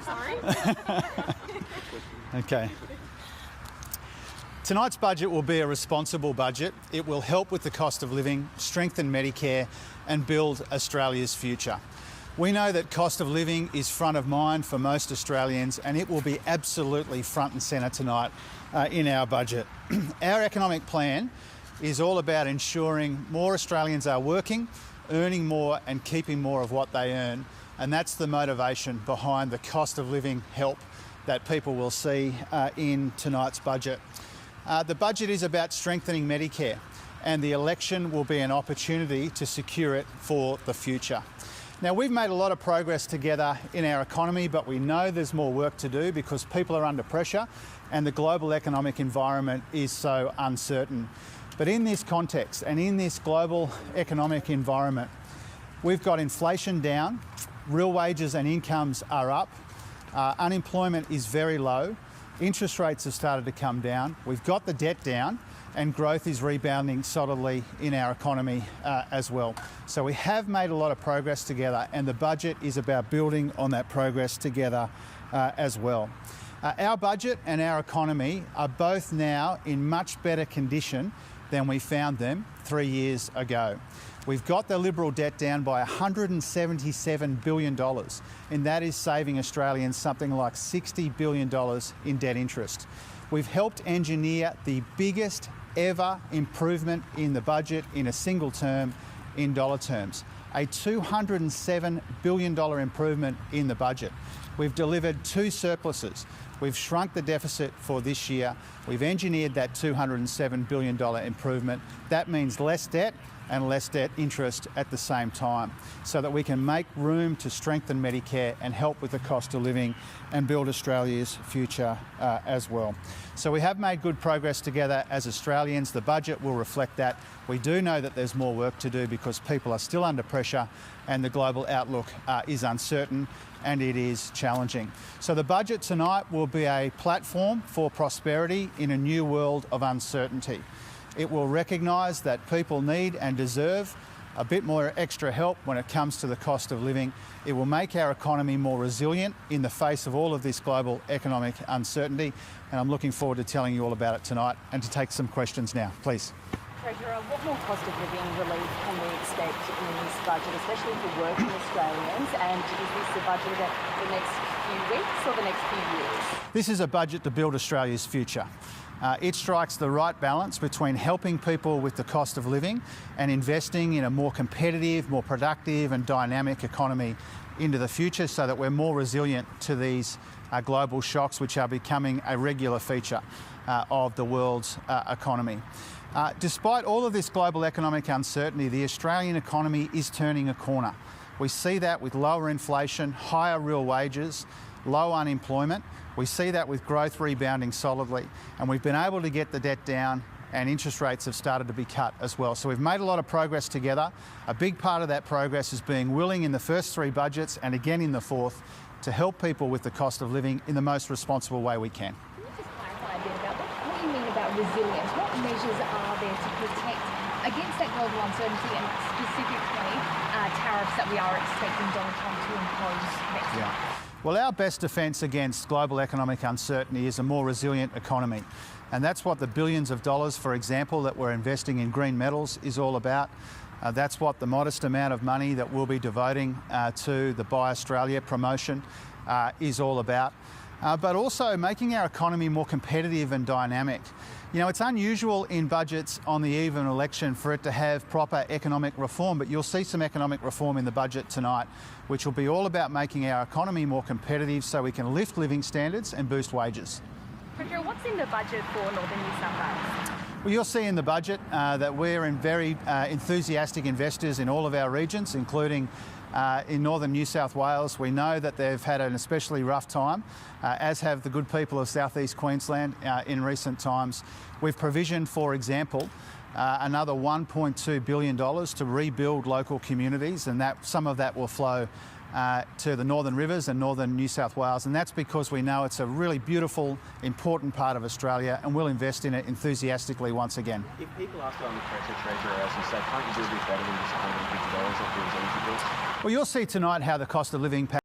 Sorry. Okay. Tonight's budget will be a responsible budget. It will help with the cost of living, strengthen Medicare and build Australia's future. We know that cost of living is front of mind for most Australians, and it will be absolutely front and centre tonight in our budget. Our economic plan is all about ensuring more Australians are working, earning more and keeping more of what they earn, and that's the motivation behind the cost of living help that people will see in tonight's budget. The budget is about strengthening Medicare, and the election will be an opportunity to secure it for the future. Now, we've made a lot of progress together in our economy, but we know there's more work to do because people are under pressure and the global economic environment is so uncertain. But in this context and in this global economic environment, we've got inflation down, real wages and incomes are up, unemployment is very low, interest rates have started to come down, we've got the debt down, and growth is rebounding solidly in our economy as well. So we have made a lot of progress together, and the budget is about building on that progress together as well. Our budget and our economy are both now in much better condition than we found them 3 years ago. We've got the Liberal debt down by $177 billion, and that is saving Australians something like $60 billion in debt interest. We've helped engineer the biggest ever improvement in the budget in a single term in dollar terms, a $207 billion improvement in the budget. We've delivered 2 surpluses. We've shrunk the deficit for this year. We've engineered that $207 billion improvement. That means less debt and less debt interest at the same time, so that we can make room to strengthen Medicare and help with the cost of living and build Australia's future as well. So we have made good progress together as Australians. The budget will reflect that. We do know that there's more work to do because people are still under pressure and the global outlook is uncertain and it is challenging. So the budget tonight will be a platform for prosperity in a new world of uncertainty. It will recognise that people need and deserve a bit more extra help when it comes to the cost of living. It will make our economy more resilient in the face of all of this global economic uncertainty, and I'm looking forward to telling you all about it tonight and to take some questions now, please. Treasurer, what more cost of living relief can we expect in this budget, especially for working Australians? And is this a budget about the next few weeks or the next few years? This is a budget to build Australia's future. It strikes the right balance between helping people with the cost of living and investing in a more competitive, more productive and dynamic economy into the future so that we're more resilient to these global shocks which are becoming a regular feature of the world's economy. Despite all of this global economic uncertainty, the Australian economy is turning a corner. We see that with lower inflation, higher real wages, low unemployment. We see that with growth rebounding solidly, and we've been able to get the debt down and interest rates have started to be cut as well. So we've made a lot of progress together. A big part of that progress is being willing in the first 3 budgets and again in the 4th to help people with the cost of living in the most responsible way we can. Can you just clarify a bit about what you mean about resilience? What measures are there to protect against that global uncertainty and specifically tariffs that we are expecting Donald Trump to impose next month? Well, our best defence against global economic uncertainty is a more resilient economy. And that's what the billions of dollars, for example, that we're investing in green metals is all about. That's what the modest amount of money that we'll be devoting to the Buy Australia promotion is all about. But also making our economy more competitive and dynamic. You know, it's unusual in budgets on the eve of an election for it to have proper economic reform, but you'll see some economic reform in the budget tonight, which will be all about making our economy more competitive so we can lift living standards and boost wages. Treasurer, what's in the budget for Northern New South Wales? Well, you'll see in the budget that we're very enthusiastic investors in all of our regions, including in northern New South Wales. We know that they've had an especially rough time, as have the good people of southeast Queensland in recent times. We've provisioned, for example, another $1.2 billion to rebuild local communities, and that some of that will flow to the Northern Rivers and northern New South Wales, and that's because we know it's a really beautiful, important part of Australia, and we'll invest in it enthusiastically once again. If people are still under pressure, Treasurer, as you say, can't you do a bit better than just $150 off those energy bills? Well, you'll see tonight how the cost of living